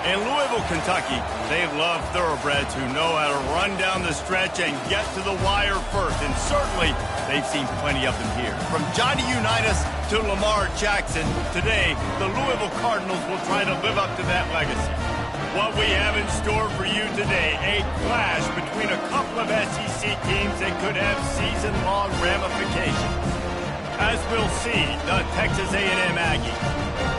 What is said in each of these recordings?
In Louisville, Kentucky, they love thoroughbreds who know how to run down the stretch and get to the wire first. And certainly, they've seen plenty of them here. From Johnny Unitas to Lamar Jackson, today, the Louisville Cardinals will try to live up to that legacy. What we have in store for you today, a clash between a couple of SEC teams that could have season-long ramifications. As we'll see, the Texas A&M Aggies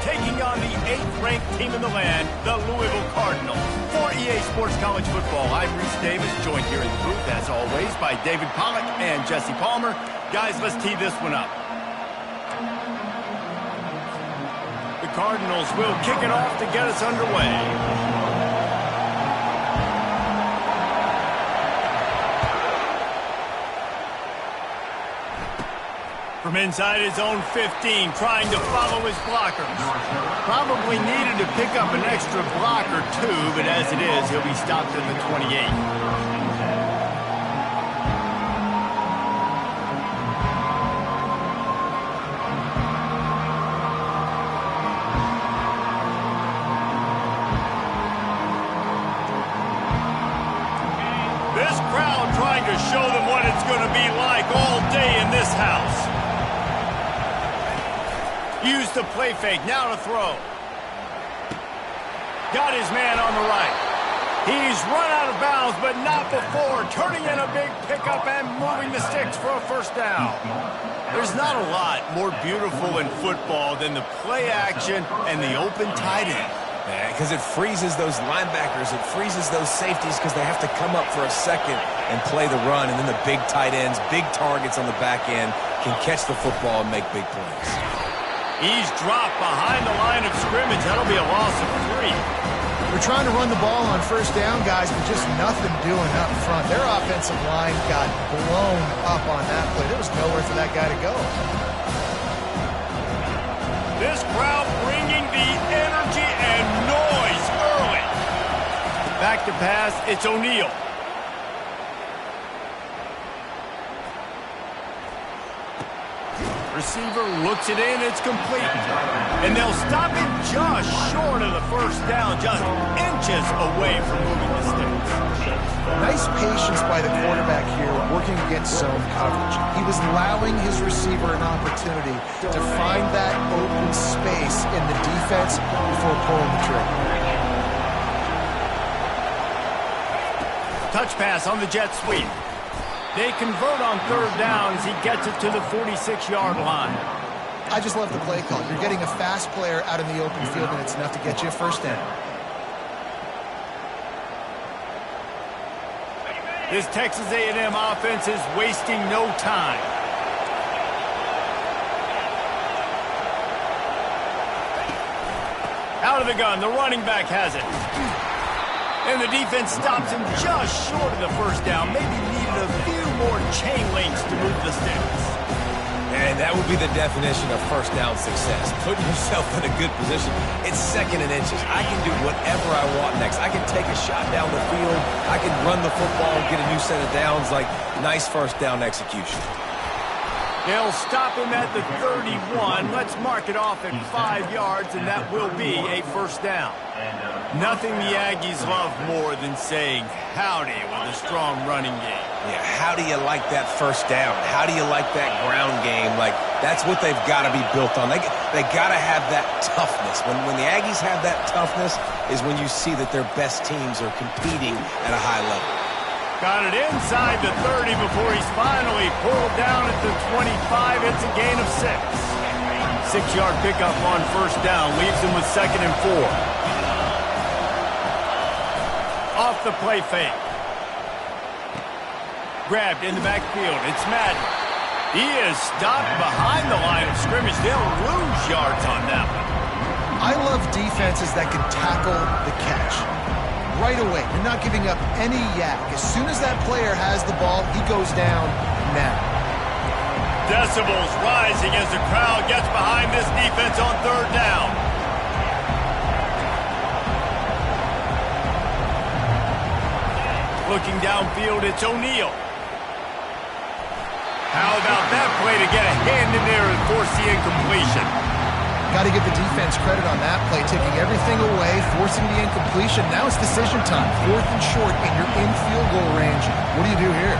taking on the 8th-ranked team in the land, the Louisville Cardinals. For EA Sports College Football, I'm Reese Davis, joined here in the booth, as always, by David Pollack and Jesse Palmer. Guys, let's tee this one up. The Cardinals will kick it off to get us underway. From inside his own 15, trying to follow his blockers. Probably needed to pick up an extra block or two, but as it is, he'll be stopped at the 28. This crowd trying to show them what it's going to be like all day in this house. Used the play fake, now to throw. Got his man on the right. He's run out of bounds, but not before. Turning in a big pickup and moving the sticks for a first down. There's not a lot more beautiful in football than the play action and the open tight end. Yeah, because it freezes those linebackers. It freezes those safeties because they have to come up for a second and play the run. And then the big tight ends, big targets on the back end can catch the football and make big plays. He's dropped behind the line of scrimmage. That'll be a loss of 3. We're trying to run the ball on first down, guys, but just nothing doing up front. Their offensive line got blown up on that play. There was nowhere for that guy to go. This crowd bringing the energy and noise early. Back to pass, it's O'Neal. Receiver looks it in, it's complete. And they'll stop him just short of the first down, just inches away from moving the sticks. Nice patience by the quarterback here, working against zone coverage. He was allowing his receiver an opportunity to find that open space in the defense before pulling the trigger. Touch pass on the jet sweep. They convert on third down as he gets it to the 46-yard line. I just love the play call. You're getting a fast player out in the open field, and it's enough to get you a first down. This Texas A&M offense is wasting no time. Out of the gun, the running back has it. And the defense stops him just short of the first down. Maybe needed a few more chain links to move the sticks. And that would be the definition of first down success. Putting yourself in a good position. It's second and inches. I can do whatever I want next. I can take a shot down the field. I can run the football and get a new set of downs. Like, nice first down execution. They'll stop him at the 31. Let's mark it off at 5 yards, and that will be a first down. Nothing the Aggies love more than saying howdy with a strong running game. Yeah, how do you like that first down? How do you like that ground game? Like, that's what they've got to be built on. They got to have that toughness. When the Aggies have that toughness is when you see that their best teams are competing at a high level. Got it inside the 30 before he's finally pulled down at the 25. It's a gain of 6. 6-yard pickup on first down leaves him with 2nd and 4. Off the play fake. Grabbed in the backfield. It's Madden. He is stopped behind the line of scrimmage. They'll lose yards on that one. I love defenses that can tackle the catch. Right away, you're not giving up any yak. As soon as that player has the ball, he goes down now. Decibels rising as the crowd gets behind this defense on third down. Looking downfield, it's O'Neal. How about that play to get a hand in there and force the incompletion? Got to give the defense credit on that play, taking everything away, forcing the incompletion. Now it's decision time. 4th and short, and you're in field goal range. What do you do here?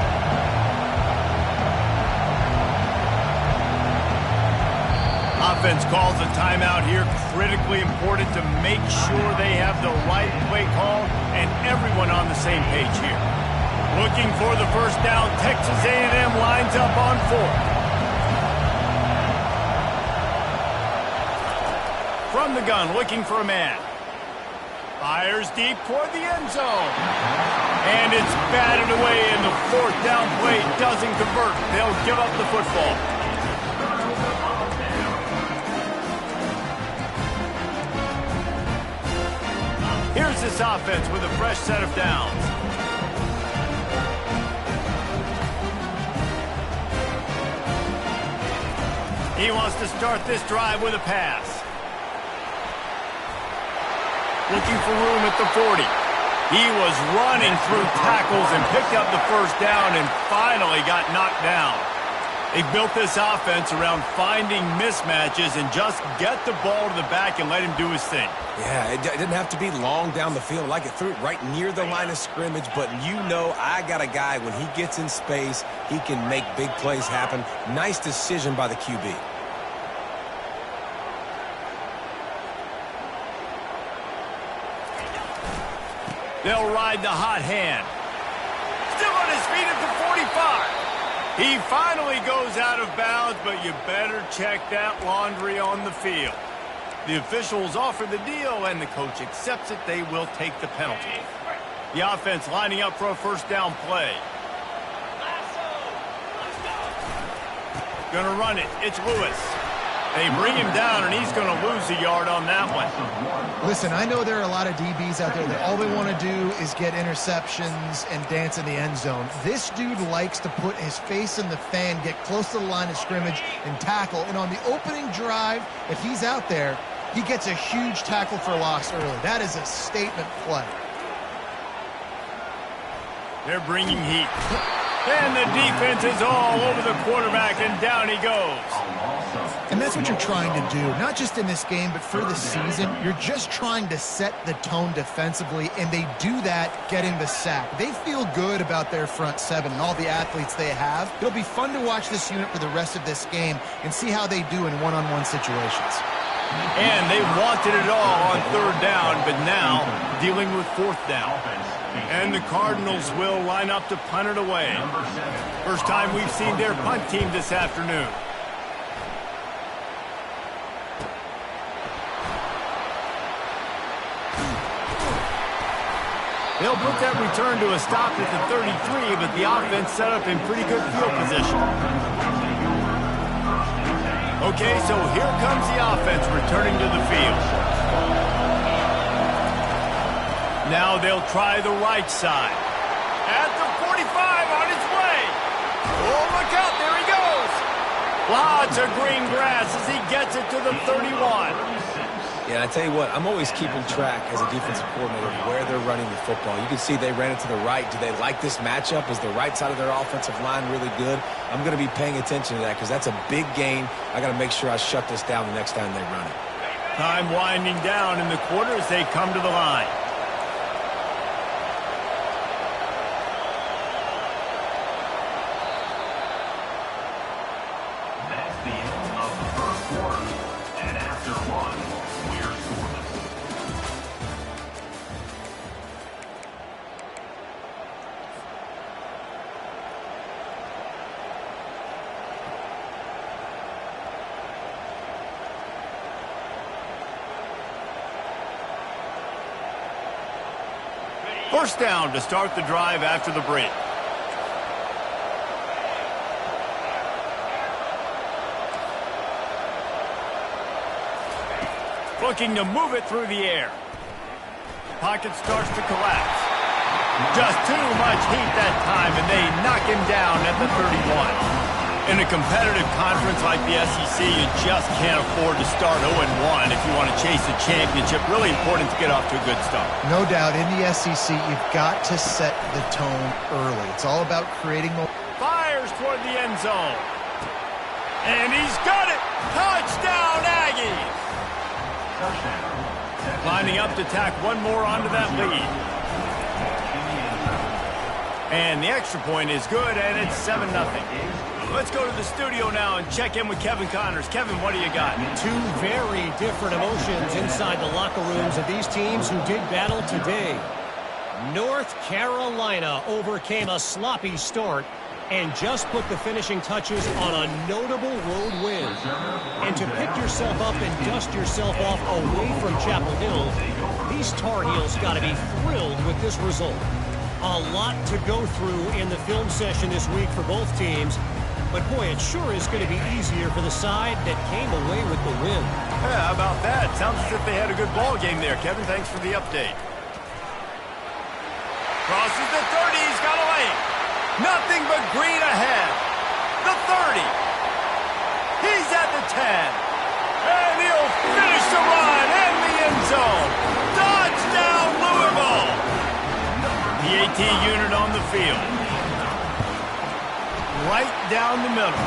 Offense calls a timeout here. Critically important to make sure they have the right play call and everyone on the same page here. Looking for the first down. Texas A&M lines up on 4th. From the gun, looking for a man. Fires deep toward the end zone. And it's batted away, and the 4th down play doesn't convert. They'll give up the football. Here's this offense with a fresh set of downs. He wants to start this drive with a pass. Looking for room at the 40. He was running through tackles and picked up the first down and finally got knocked down. They built this offense around finding mismatches and just get the ball to the back and let him do his thing. Yeah, it didn't have to be long down the field. Like it threw it right near the line of scrimmage, but you know I got a guy, when he gets in space, he can make big plays happen. Nice decision by the QB. They'll ride the hot hand. Still on his feet at the 45. He finally goes out of bounds, but you better check that laundry on the field. The officials offer the deal, and the coach accepts it. They will take the penalty. The offense lining up for a first down play. Gonna run it. It's Lewis. They bring him down, and he's going to lose a yard on that one. Listen, I know there are a lot of DBs out there that all they want to do is get interceptions and dance in the end zone. This dude likes to put his face in the fan, get close to the line of scrimmage, and tackle. And on the opening drive, if he's out there, he gets a huge tackle for loss early. That is a statement play. They're bringing heat. And the defense is all over the quarterback, and down he goes. And that's what you're trying to do, not just in this game, but for the season. You're just trying to set the tone defensively, and they do that getting the sack. They feel good about their front seven and all the athletes they have. It'll be fun to watch this unit for the rest of this game and see how they do in one-on-one situations. And they wanted it all on 3rd down, but now dealing with 4th down. And the Cardinals will line up to punt it away. First time we've seen their punt team this afternoon. They'll put that return to a stop at the 33, but the offense set up in pretty good field position. Okay, so here comes the offense returning to the field. Now they'll try the right side. At the 45, on his way. Oh, look out, there he goes. Lots of green grass as he gets it to the 31. Yeah, I tell you what, I'm always keeping track as a defensive coordinator of where they're running the football. You can see they ran it to the right. Do they like this matchup? Is the right side of their offensive line really good? I'm going to be paying attention to that because that's a big gain. I got to make sure I shut this down the next time they run it. Time winding down in the quarter as they come to the line. First down to start the drive after the break. Looking to move it through the air. Pocket starts to collapse. Just too much heat that time, and they knock him down at the 31. In a competitive conference like the SEC, you just can't afford to start 0-1 if you want to chase a championship. Really important to get off to a good start. No doubt, in the SEC, you've got to set the tone early. It's all about creating momentum. Fires toward the end zone. And he's got it! Touchdown, Aggies! Lining up to tack one more onto that lead. And the extra point is good, and it's 7-0. Let's go to the studio now and check in with Kevin Connors. Kevin, what do you got? Two very different emotions inside the locker rooms of these teams who did battle today. North Carolina overcame a sloppy start and just put the finishing touches on a notable road win. And to pick yourself up and dust yourself off away from Chapel Hill, these Tar Heels got to be thrilled with this result. A lot to go through in the film session this week for both teams, but boy, it sure is going to be easier for the side that came away with the win. Yeah, how about that? Sounds as if they had a good ball game there. Kevin, thanks for the update. Crosses the 30, he's got a lane. Nothing but green ahead. The 30. He's at the 10. And he'll finish the run in the end zone. Touchdown, Louisville. The AT unit on the field. Right down the middle.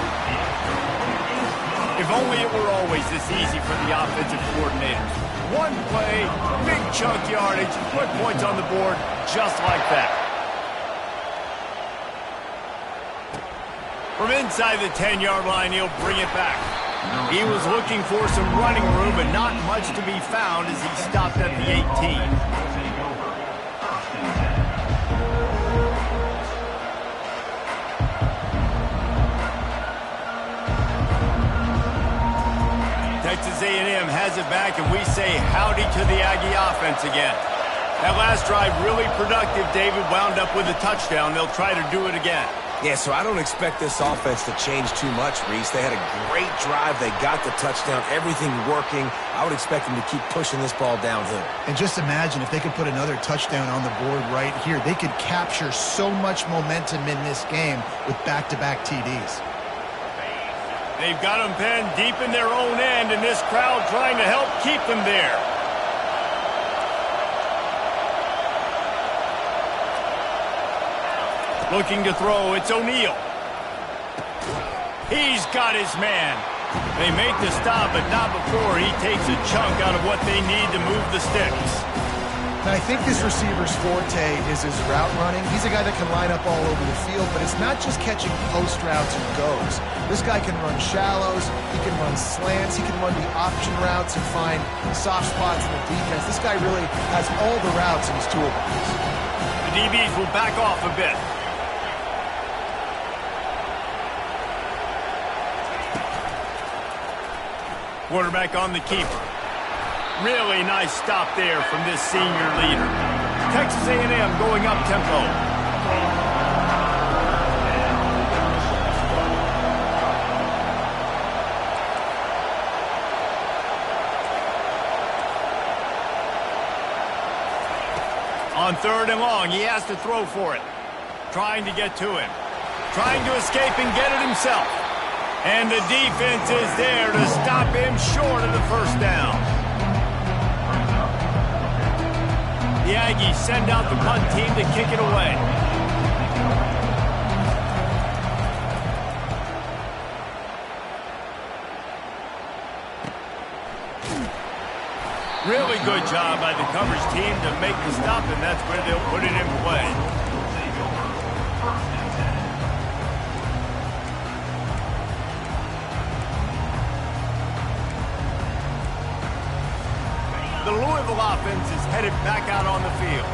If only it were always this easy for the offensive coordinators. One play, big chunk yardage, put points on the board just like that. From inside the 10-yard line, he'll bring it back. He was looking for some running room, but not much to be found as he stopped at the 18. Texas A&M has it back, and we say howdy to the Aggie offense again. That last drive really productive. David wound up with a touchdown. They'll try to do it again. Yeah, so I don't expect this offense to change too much, Reese. They had a great drive. They got the touchdown. Everything working. I would expect them to keep pushing this ball downhill. And just imagine if they could put another touchdown on the board right here. They could capture so much momentum in this game with back-to-back TDs. They've got them penned deep in their own end, and this crowd trying to help keep them there. Looking to throw, it's O'Neal. He's got his man. They make the stop, but not before he takes a chunk out of what they need to move the sticks. And I think this receiver's forte is his route running. He's a guy that can line up all over the field, but it's not just catching post routes and goes. This guy can run shallows, he can run slants, he can run the option routes and find soft spots in the defense. This guy really has all the routes in his toolbox. The DBs will back off a bit. Quarterback on the keeper. Really nice stop there from this senior leader. Texas A&M going up tempo. On 3rd and long, he has to throw for it. Trying to get to him. Trying to escape and get it himself. And the defense is there to stop him short of the first down. The Aggies send out the punt team to kick it away. Really good job by the coverage team to make the stop, and that's where they'll put it in play. The Louisville offense is headed back out on the field.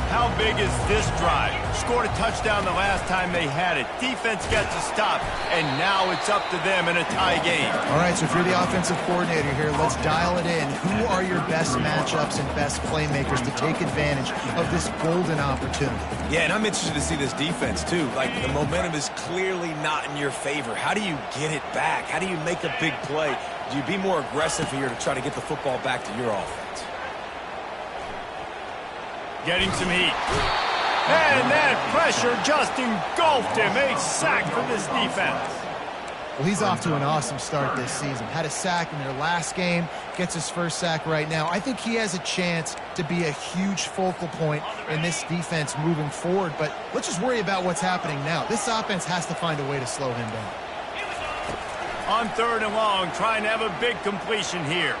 How big is this drive? Scored a touchdown the last time they had it. Defense gets a stop, and now it's up to them in a tie game. All right, so if you're the offensive coordinator here, let's dial it in. Who are your best matchups and best playmakers to take advantage of this golden opportunity? Yeah, and I'm interested to see this defense, too. Like, the momentum is clearly not in your favor. How do you get it back? How do you make a big play? Do you be more aggressive here to try to get the football back to your offense? Getting some heat. And that pressure just engulfed him. A sack for this defense. Well, he's off to an awesome start this season. Had a sack in their last game, gets his first sack right now. I think he has a chance to be a huge focal point in this defense moving forward, but let's just worry about what's happening now. This offense has to find a way to slow him down. On 3rd and long, trying to have a big completion here.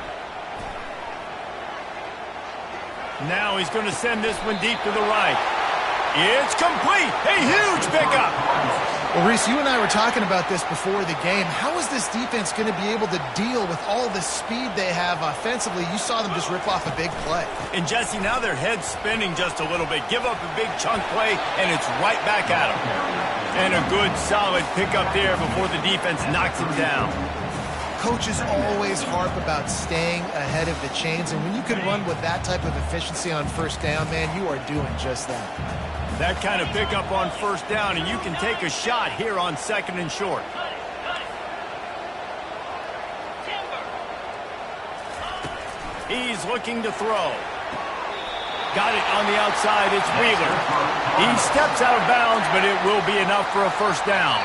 Now he's going to send this one deep to the right. It's complete. A huge pickup. Well, Reese, you and I were talking about this before the game. How is this defense going to be able to deal with all the speed they have offensively? You saw them just rip off a big play. And, Jesse, now their head's spinning just a little bit. Give up a big chunk play, and it's right back at them. And a good, solid pickup there before the defense knocks him down. Coaches always harp about staying ahead of the chains, and when you can run with that type of efficiency on first down, man, you are doing just that. That kind of pickup on first down, and you can take a shot here on 2nd and short. He's looking to throw. Got it on the outside. It's Wheeler. He steps out of bounds, but it will be enough for a first down.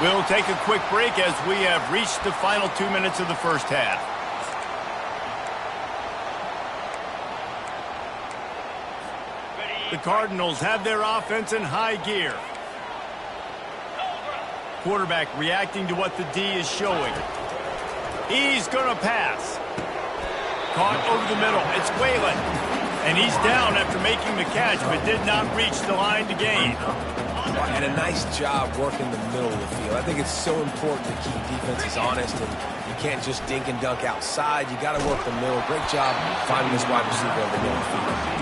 We'll take a quick break as we have reached the final 2 minutes of the first half. The Cardinals have their offense in high gear. Quarterback reacting to what the D is showing. He's going to pass. Caught over the middle. It's Whalen. And he's down after making the catch, but did not reach the line to gain. And a nice job working the middle of the field. I think it's so important to keep defenses honest, and you can't just dink and dunk outside. You got to work the middle. Great job finding this wide receiver over the middle of the field.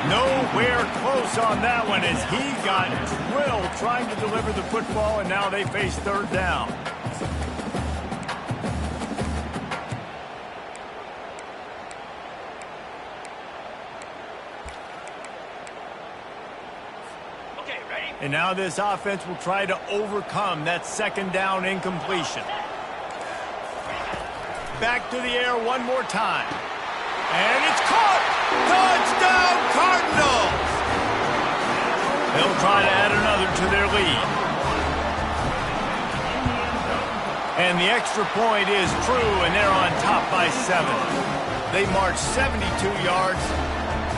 Nowhere close on that one as he got drilled trying to deliver the football, and now they face third down. And now this offense will try to overcome that 2nd down incompletion. Back to the air one more time. And it's caught! Touchdown Cardinals! They'll try to add another to their lead. And the extra point is true, and they're on top by 7. They marched 72 yards,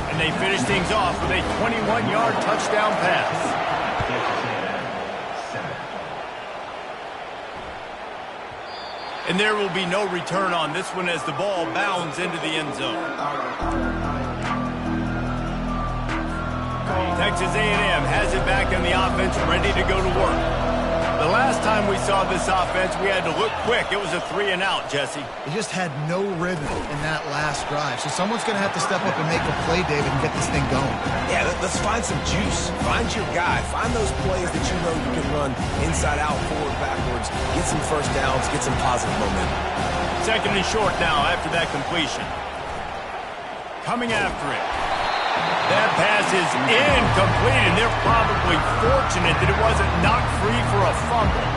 and they finish things off with a 21-yard touchdown pass. And there will be no return on this one as the ball bounds into the end zone. Texas A&M has it back on the offense, ready to go to work. The last time we saw this offense, we had to look quick. It was a 3-and-out, Jesse. They just had no rhythm in that last drive. So someone's going to have to step up and make a play, David, and get this thing going. Yeah, let's find some juice. Find your guy. Find those plays that you know you can run inside out, forward, backwards. Get some first downs. Get some positive momentum. 2nd and short now after that completion. Coming after it. That pass is incomplete, and they're probably fortunate that it wasn't knocked free for a fumble.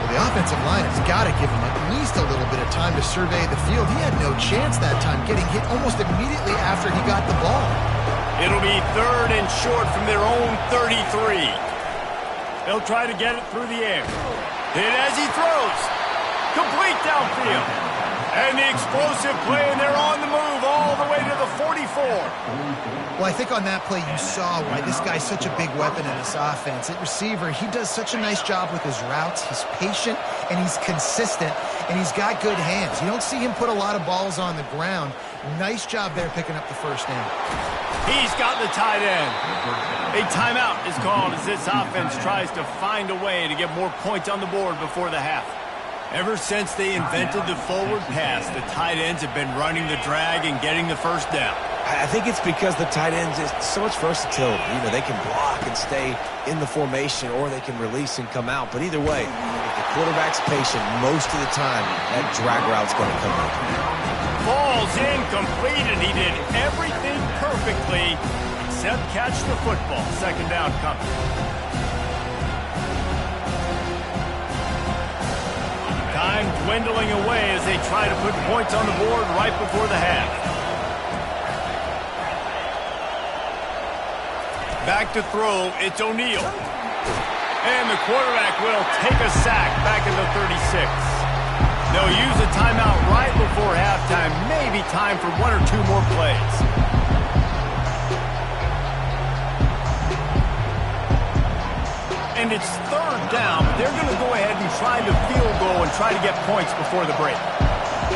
Well, the offensive line has got to give him at least a little bit of time to survey the field. He had no chance that time, getting hit almost immediately after he got the ball. It'll be 3rd and short from their own 33. They'll try to get it through the air. Hit as he throws. Complete downfield. And the explosive play, and they're on the move all the way to the 44. Well, I think on that play you saw why this guy's such a big weapon in this offense. At receiver, he does such a nice job with his routes. He's patient, and he's consistent, and he's got good hands. You don't see him put a lot of balls on the ground. Nice job there picking up the first down. He's got the tight end. A timeout is called as this offense tries to find a way to get more points on the board before the half. Ever since they invented the forward pass, the tight ends have been running the drag and getting the first down. I think it's because the tight ends is so much versatility. You know, they can block and stay in the formation, or they can release and come out. But either way, if the quarterback's patient, most of the time, that drag route's going to come out. Falls incomplete, and he did everything perfectly except catch the football. 2nd down coming. Time dwindling away as they try to put points on the board right before the half. Back to throw, it's O'Neal. And the quarterback will take a sack back at the 36. They'll use a timeout right before halftime. Maybe time for 1 or 2 more plays. And it's 3rd down, but they're going to go ahead and try the field goal and try to get points before the break.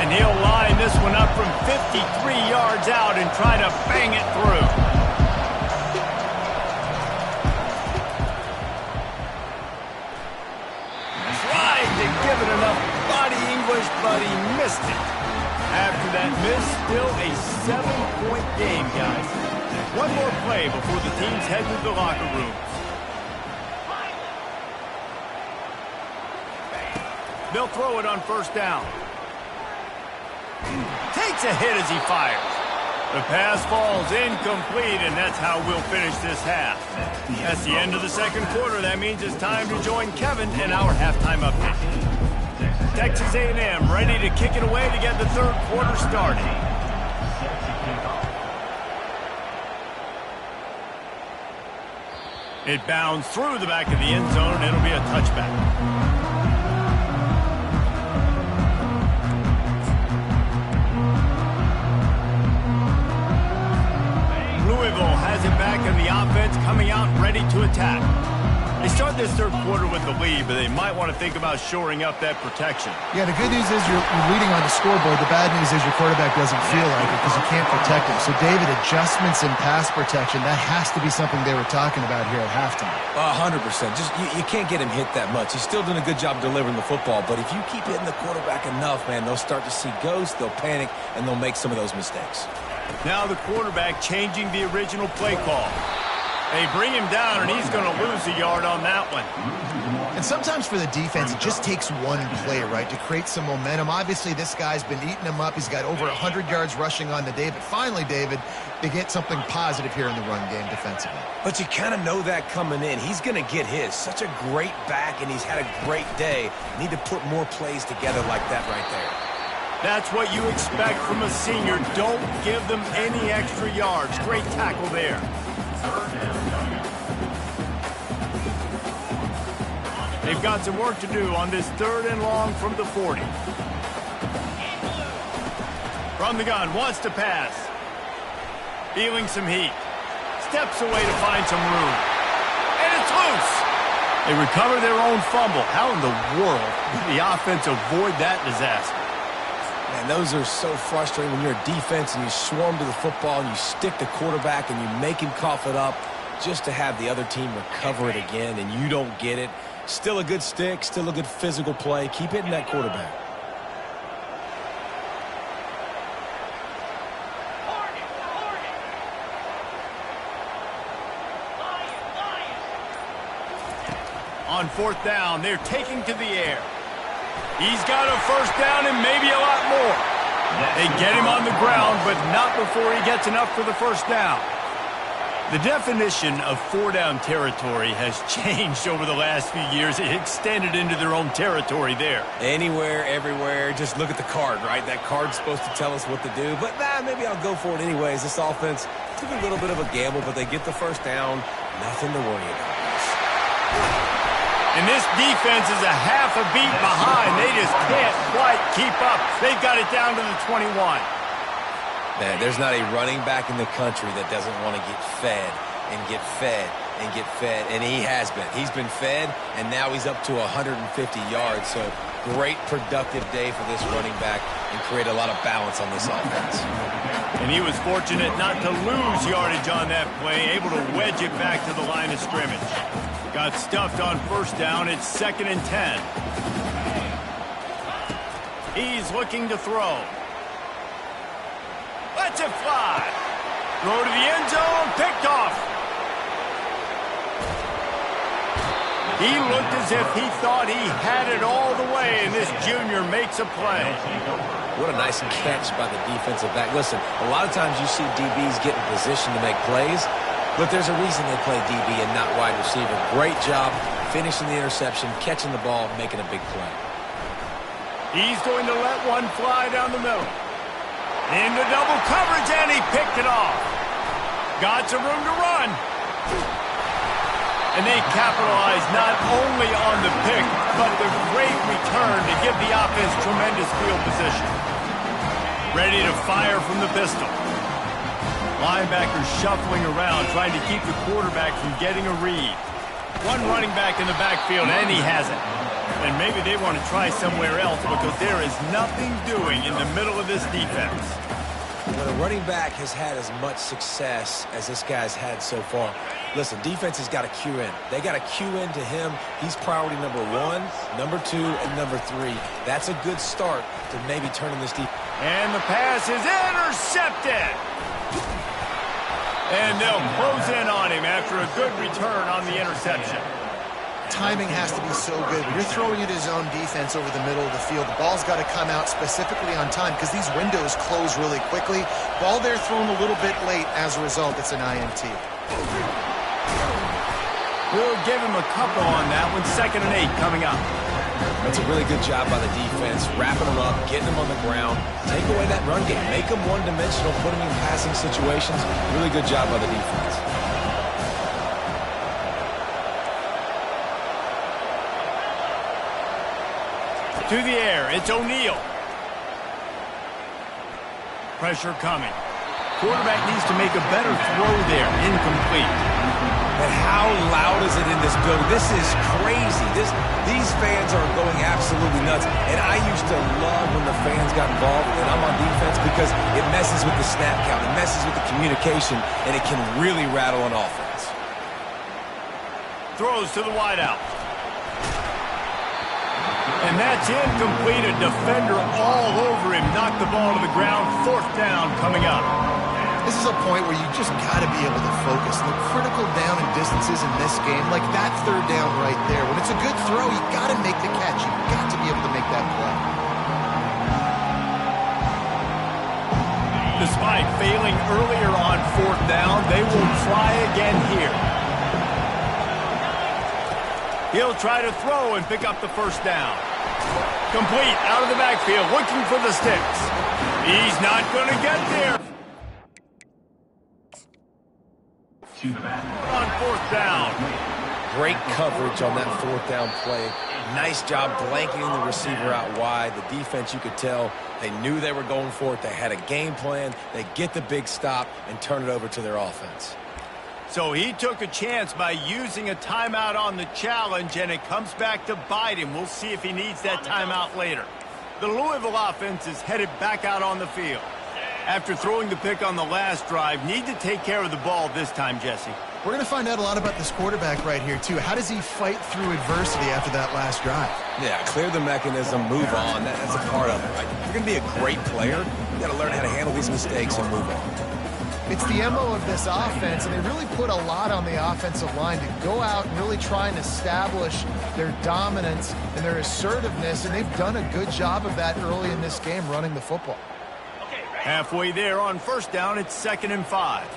And he'll line this one up from 53 yards out and try to bang it through. Tried to give it enough body English, but he missed it. After that miss, still a 7-point game, guys. One more play before the teams head to the locker rooms. They'll throw it on first down. Takes a hit as he fires. The pass falls incomplete, and that's how we'll finish this half. That's the end of the second quarter. That means it's time to join Kevin in our halftime update. Texas A&M ready to kick it away to get the third quarter started. It bounds through the back of the end zone, and it'll be a touchback. Louisville has it back in the offense, coming out ready to attack. They start this third quarter with the lead, but they might want to think about shoring up that protection. Yeah, the good news is you're leading on the scoreboard. The bad news is your quarterback doesn't feel like it because you can't protect him. So, David, adjustments in pass protection, that has to be something they were talking about here at halftime. 100%. Just you can't get him hit that much. He's still doing a good job delivering the football, but if you keep hitting the quarterback enough, man, they'll start to see ghosts, they'll panic, and they'll make some of those mistakes. Now the quarterback changing the original play call. They bring him down, and he's going to lose a yard on that one. And sometimes for the defense, it just takes one play, right, to create some momentum. Obviously, this guy's been eating him up. He's got over 100 yards rushing on the day. But finally, David, they get something positive here in the run game defensively. But you kind of know that coming in. He's going to get his. Such a great back, and he's had a great day. Need to put more plays together like that right there. That's what you expect from a senior. Don't give them any extra yards. Great tackle there. They've got some work to do on this third and long from the 40. From the gun, wants to pass. Feeling some heat. Steps away to find some room. And it's loose. They recover their own fumble. How in the world did the offense avoid that disaster? Man, those are so frustrating when you're a defense and you swarm to the football and you stick the quarterback and you make him cough it up just to have the other team recover it again and you don't get it. Still a good stick, still a good physical play. Keep hitting that quarterback. On fourth down, they're taking to the air. He's got a first down and maybe a lot more. They get him on the ground, but not before he gets enough for the first down. The definition of four-down territory has changed over the last few years. It extended into their own territory there. Anywhere, everywhere, just look at the card, right? That card's supposed to tell us what to do, but maybe I'll go for it anyways. This offense took a little bit of a gamble, but they get the first down. Nothing to worry about. And this defense is a half a beat behind. They just can't quite keep up. They've got it down to the 21. Man, there's not a running back in the country that doesn't want to get fed and get fed and get fed, and he has been. He's been fed, and now he's up to 150 yards, so great productive day for this running back and create a lot of balance on this offense. And he was fortunate not to lose yardage on that play, able to wedge it back to the line of scrimmage. Got stuffed on first down. It's 2nd and 10. He's looking to throw. Lets it fly. Throw to the end zone. Picked off. He looked as if he thought he had it all the way, and this junior makes a play. What a nice catch by the defensive back. Listen, a lot of times you see DBs get in position to make plays, but there's a reason they play DB and not wide receiver. Great job finishing the interception, catching the ball, making a big play. He's going to let one fly down the middle. Into double coverage, and he picked it off. Got some room to run. And they capitalized not only on the pick, but the great return to give the offense tremendous field position. Ready to fire from the pistol. Linebackers shuffling around, trying to keep the quarterback from getting a read. One running back in the backfield, and he has it. And maybe they want to try somewhere else because there is nothing doing in the middle of this defense. When a running back has had as much success as this guy's had so far, listen, defense has got to cue in. They got to cue in to him. He's priority number 1, number 2, and number 3. That's a good start to maybe turning this defense. And the pass is intercepted. And they'll close in on him after a good return on the interception. Timing has to be so good. When you're throwing it his own defense over the middle of the field, the ball's got to come out specifically on time because these windows close really quickly. Ball there thrown a little bit late. As a result, it's an INT. We'll give him a couple on that one. 2nd and 8 coming up. That's a really good job by the defense, wrapping them up, getting them on the ground. Take away that run game. Make them one-dimensional, put them in passing situations. Really good job by the defense. To the air, it's O'Neal. Pressure coming. Quarterback needs to make a better throw there. Incomplete. And how loud is it in this building? This is crazy. These fans are going absolutely nuts. And I used to love when the fans got involved and I'm on defense because it messes with the snap count. It messes with the communication, and it can really rattle an offense. Throws to the wideout. And that's incomplete. A defender all over him. Knocked the ball to the ground. 4th down coming up. This is a point where you just got to be able to focus. The critical down and distances in this game, like that 3rd down right there. When it's a good throw, you got to make the catch. You got to be able to make that play. Despite failing earlier on 4th down, they will try again here. He'll try to throw and pick up the 1st down. Complete out of the backfield, looking for the sticks. He's not going to get there. On 4th down. Great coverage on that 4th down play. Nice job blanketing the receiver out wide. The defense, you could tell, they knew they were going for it. They had a game plan. They get the big stop and turn it over to their offense. So he took a chance by using a timeout on the challenge, and it comes back to bite him. We'll see if he needs that timeout later. The Louisville offense is headed back out on the field. After throwing the pick on the last drive, need to take care of the ball this time, Jesse. We're going to find out a lot about this quarterback right here, too. How does he fight through adversity after that last drive? Yeah, clear the mechanism, move on. That's a part of it, right? If you're going to be a great player, you got to learn how to handle these mistakes and move on. It's the MO of this offense, and they really put a lot on the offensive line to go out and really try and establish their dominance and their assertiveness, and they've done a good job of that early in this game running the football. Halfway there on 1st down, it's 2nd and 5.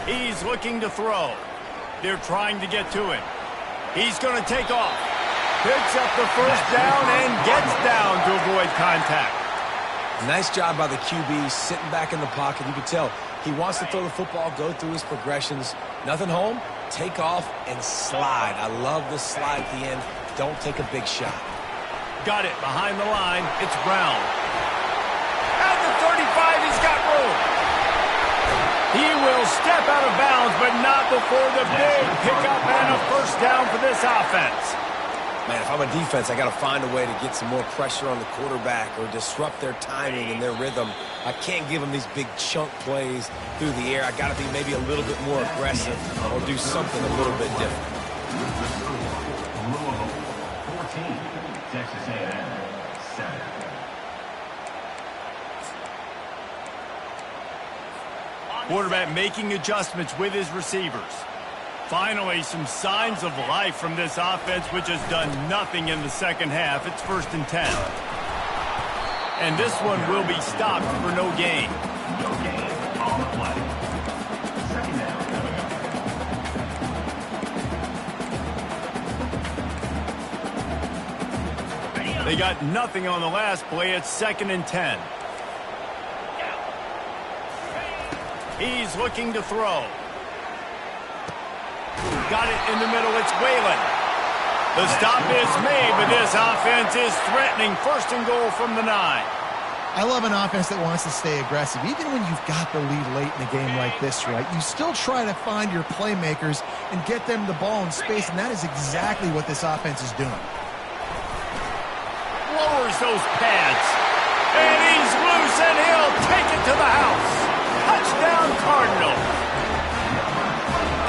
He's looking to throw. They're trying to get to him. He's going to take off. Picks up the 1st down and gets down to avoid contact. Nice job by the QB, sitting back in the pocket. You can tell he wants to throw the football, go through his progressions. Nothing home, take off and slide. I love the slide at the end. Don't take a big shot. Got it behind the line. It's Brown. At the 35, he's got room. He will step out of bounds, but not before the big pickup and a 1st down for this offense. Man, if I'm a defense, I got to find a way to get some more pressure on the quarterback or disrupt their timing and their rhythm. I can't give them these big chunk plays through the air. I got to be maybe a little bit more aggressive or do something a little bit different. Texas A&M 7. Quarterback making adjustments with his receivers. Finally, some signs of life from this offense, which has done nothing in the 2nd half. It's 1st and 10. And this one will be stopped for no gain. No gain on the play. 2nd down. They got nothing on the last play. It's 2nd and 10. He's looking to throw. Got it in the middle. It's Whalen. The stop is made, but this offense is threatening. 1st and goal from the 9. I love an offense that wants to stay aggressive. Even when you've got the lead late in a game like this, right, you still try to find your playmakers and get them the ball in space, and that is exactly what this offense is doing. Lowers those pads. And he's loose, and he'll take it to the house. Touchdown, Cardinals.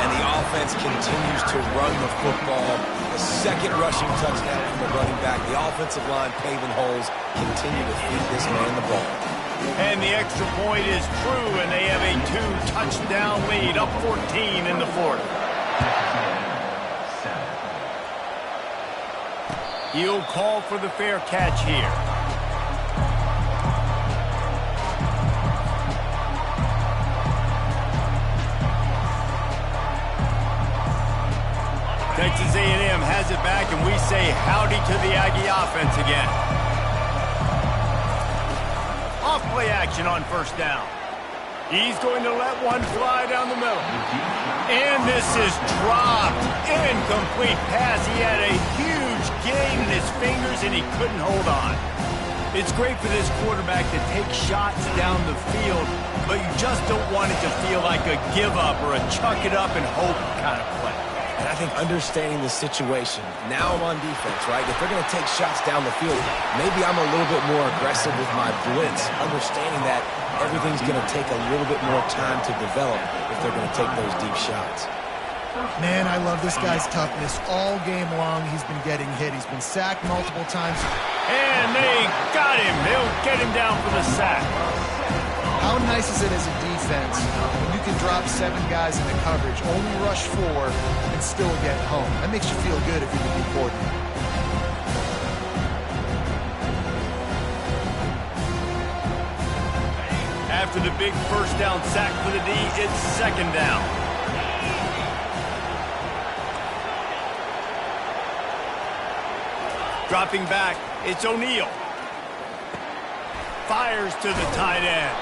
And the offense continues to run the football. The second rushing touchdown from the running back. The offensive line paving holes. Continue to feed this man the ball. And the extra point is true, and they have a 2-touchdown lead, up 14 in the fourth. He'll call for the fair catch here. Texas A&M has it back, and we say howdy to the Aggie offense again. Off play action on first down. He's going to let one fly down the middle. And this is dropped. Incomplete pass. He had a huge gain in his fingers, and he couldn't hold on. It's great for this quarterback to take shots down the field, but you just don't want it to feel like a give-up or a chuck-it-up and hope kind of play. And I think understanding the situation, now I'm on defense, right? If they're going to take shots down the field, maybe I'm a little bit more aggressive with my blitz, understanding that everything's going to take a little bit more time to develop if they're going to take those deep shots. Man, I love this guy's toughness. All game long, he's been getting hit. He's been sacked multiple times. And they got him. They'll get him down for the sack. How nice is it as a defense when you can drop 7 guys into coverage, only rush 4, and still get home? That makes you feel good if you're the D coordinator. After the big first down sack for the D, it's second down. Dropping back, it's O'Neal. Fires to the tight end.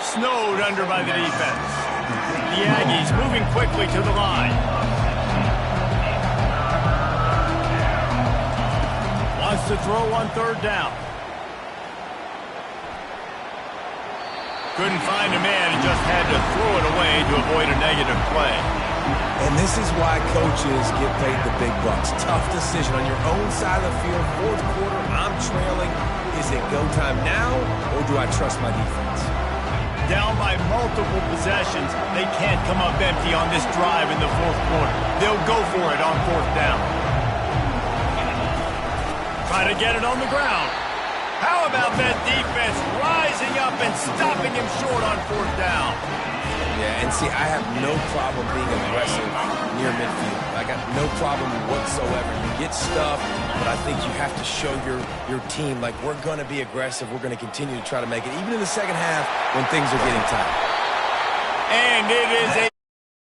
Snowed under by the defense. The Aggies moving quickly to the line. Wants to throw on third down. Couldn't find a man and just had to throw it away to avoid a negative play. And this is why coaches get paid the big bucks. Tough decision on your own side of the field. Fourth quarter, I'm trailing. Is it go time now, or do I trust my defense? Down by multiple possessions, they can't come up empty on this drive in the fourth quarter. They'll go for it on fourth down. Trying to get it on the ground. How about that defense rising up and stopping him short on fourth down? Yeah, and see, I have no problem being aggressive near midfield. I got no problem whatsoever. You get stuffed, but I think you have to show your team, like, we're going to be aggressive. We're going to continue to try to make it, even in the second half when things are getting tight. And it is a